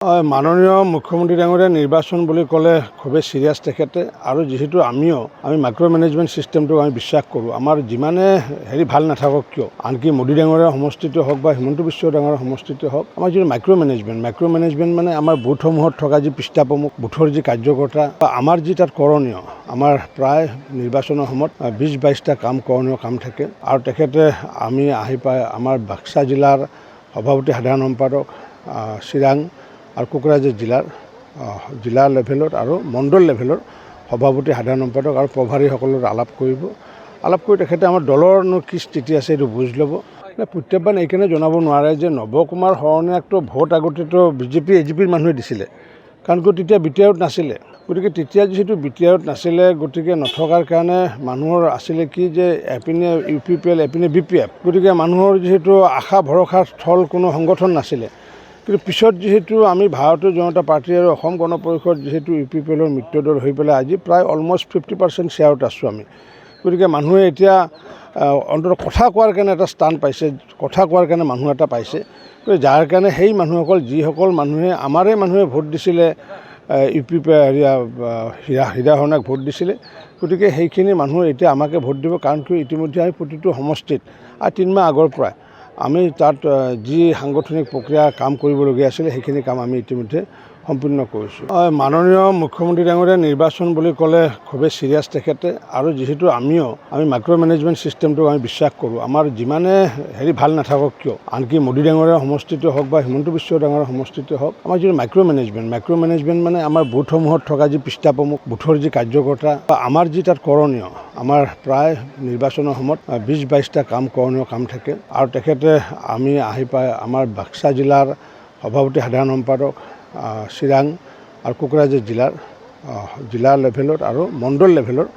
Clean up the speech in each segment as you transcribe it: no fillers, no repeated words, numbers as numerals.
মাননীয় মুখ্যমন্ত্ৰী ডাঙৰীয়া নিৰ্বাচন বুলি ক'লে খুবেই চিৰিয়াছ তেখেতে আৰু যিহেতু আমি মাইক্ৰ' মেনেজমেণ্ট ছিষ্টেমটোক আমি বিশ্বাস কৰোঁ। আমাৰ যিমানে ভাল নাথাকক কিয়, আনকি মোদী ডাঙৰীয়াৰ সমষ্টিটো হওক বা হিমন্ত বিশ্ব ডাঙৰীয়াৰ সমষ্টিটো হওক, আমাৰ যিটো মাইক্ৰ' মেনেজমেণ্ট মানে আমাৰ বুথসমূহত থকা যি পৃষ্ঠাপ্ৰমুখ, বুথৰ যি কাৰ্যকৰ্তা বা আমাৰ যি তাত কৰণীয়, আমাৰ প্ৰায় নিৰ্বাচনৰ সময়ত 20-22টা কৰণীয় কাম থাকে আৰু তেখেতে আমি আহি পাই আমাৰ বাক্সা জিলাৰ সভাপতি সাধাৰণ সম্পাদক, চিৰাং আৰু কোকৰাঝাৰ জিলা লেভেলত আৰু মণ্ডল লেভেলৰ সভাপতি সাধাৰণ সম্পাদক আৰু প্ৰভাৰীসকলৰ আলাপ কৰি তেখেতে আমাৰ দলৰনো কি স্থিতি আছে এইটো বুজ ল'ব। প্ৰত্যাহ্বান এইকাৰণে জনাব নোৱাৰে যে নৱকুমাৰ শৰণীয়াকতো ভোট আগতেতো বিজেপি এজিপিৰ মানুহে দিছিলে, কাৰণ তেতিয়া বিটিআৰত নাছিলে। গতিকে তেতিয়া যিহেতু বিটিআৰত নাছিলে, গতিকে নথকাৰ কাৰণে মানুহৰ আছিলে কি যে এপিনে UPPL এপিনে BPF, গতিকে মানুহৰ যিহেতু আশা ভৰসাৰ স্থল কোনো সংগঠন নাছিলে। কিন্তু পিছত যিহেতু আমি ভাৰতীয় জনতা পাৰ্টি আৰু অসম গণ পৰিষদ যিহেতু UPPLৰ মিত্ৰদল হৈ পেলাই আজি প্ৰায় অলমষ্ট 50% শ্বেয়াৰত আছোঁ আমি। গতিকে মানুহে এতিয়া অন্ততঃ কথা কোৱাৰ কাৰণে এটা স্থান পাইছে, কথা কোৱাৰ কাৰণে মানুহ এটা পাইছে। যাৰ কাৰণে সেই মানুহসকল যিসকল মানুহে ভোট দিছিলে, হীৰা শৰণীয়াক ভোট দিছিলে, গতিকে সেইখিনি মানুহ এতিয়া আমাকে ভোট দিব। কাৰণ কি ইতিমধ্যে আমি প্ৰতিটো সমষ্টিত 3 মাহ আগৰ পৰাই আমি তাত যি সাংগঠনিক প্ৰক্ৰিয়া কাম কৰিবলগীয়া আছিলে সেইখিনি কাম আমি ইতিমধ্যে সম্পূৰ্ণ কৰিছোঁ। মাননীয় মুখ্যমন্ত্ৰী ডাঙৰীয়া নিৰ্বাচন বুলি ক'লে খুবেই চিৰিয়াছ তেখেতে আৰু যিহেতু আমি মাইক্ৰ' মেনেজমেণ্ট ছিষ্টেমটোক আমি বিশ্বাস কৰোঁ। আমাৰ যিমানে ভাল নাথাকক কিয়, আনকি মোদী ডাঙৰীয়াৰ সমষ্টিটো হওক বা হিমন্ত বিশ্ব ডাঙৰীয়াৰ সমষ্টিটো হওক, আমাৰ যিটো মাইক্ৰ' মেনেজমেণ্ট মানে আমাৰ বুথসমূহত থকা যি পৃষ্ঠাপ্ৰমুখ, বুথৰ যি কাৰ্যকৰ্তা বা আমাৰ যি তাত কৰণীয়, আমাৰ প্ৰায় নিৰ্বাচনৰ সময়ত 20-22টা কৰণীয় কাম থাকে আৰু তেখেতে আমি আহি পাই আমাৰ বাক্সা জিলাৰ সভাপতি সাধাৰণ সম্পাদক, চিৰাং আৰু কোকৰাঝাৰ জিলা লেভেলত আৰু মণ্ডল লেভেলৰ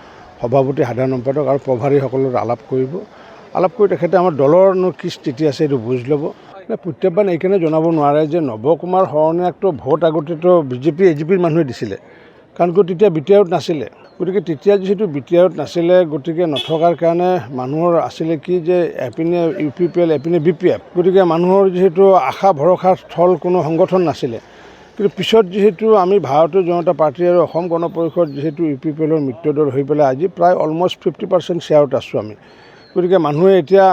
সভাপতি সাধাৰণ সম্পাদক আৰু প্ৰভাৰীসকলৰ আলাপ কৰি তেখেতে আমাৰ দলৰনো কি স্থিতি আছে এইটো বুজ ল'ব। প্ৰত্যাহ্বান এইকাৰণে জনাব নোৱাৰে যে নৱকুমাৰ শৰণীয়াকতো ভোট আগতেতো বিজেপি এজিপিৰ মানুহে দিছিলে, কাৰণ তেতিয়া বিটিআৰত নাছিলে। গতিকে তেতিয়া যিহেতু বিটিআৰত নাছিলে, গতিকে নথকাৰ কাৰণে মানুহৰ আছিলে কি যে এপিনে UPPL এপিনে BPF, গতিকে মানুহৰ যিহেতু আশা ভৰসাৰ স্থল কোনো সংগঠন নাছিলে। কিন্তু পিছত যিহেতু আমি ভাৰতীয় জনতা পাৰ্টি আৰু অসম গণ পৰিষদ যিহেতু UPPLৰ মিত্ৰদল হৈ পেলাই আজি প্ৰায় অলমষ্ট 50% শ্বেয়াৰত আছোঁ আমি। গতিকে মানুহে এতিয়া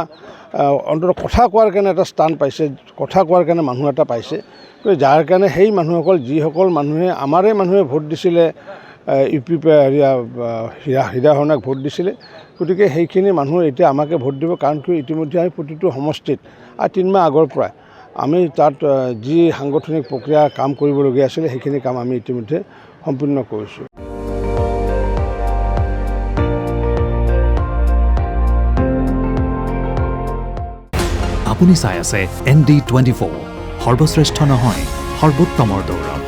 অন্ততঃ কথা কোৱাৰ কাৰণে এটা স্থান পাইছে, কথা কোৱাৰ কাৰণে মানুহ এটা পাইছে। যাৰ কাৰণে সেই মানুহসকল যিসকল মানুহে ভোট দিছিলে, হীৰা শৰণীয়াক ভোট দিছিলে, গতিকে সেইখিনি মানুহ এতিয়া আমাকে ভোট দিব। কাৰণ কি ইতিমধ্যে আমি প্ৰতিটো সমষ্টিত 3 মাহ আগৰ পৰাই আমি তাত যি সাংগঠনিক প্ৰক্ৰিয়া কাম কৰিবলগীয়া আছিলে সেইখিনি কাম আমি ইতিমধ্যে সম্পূৰ্ণ কৰিছোঁ। আপুনি চাই আছে ND24, সৰ্বশ্ৰেষ্ঠ নহয় সৰ্বোত্তমৰ দৌৰ।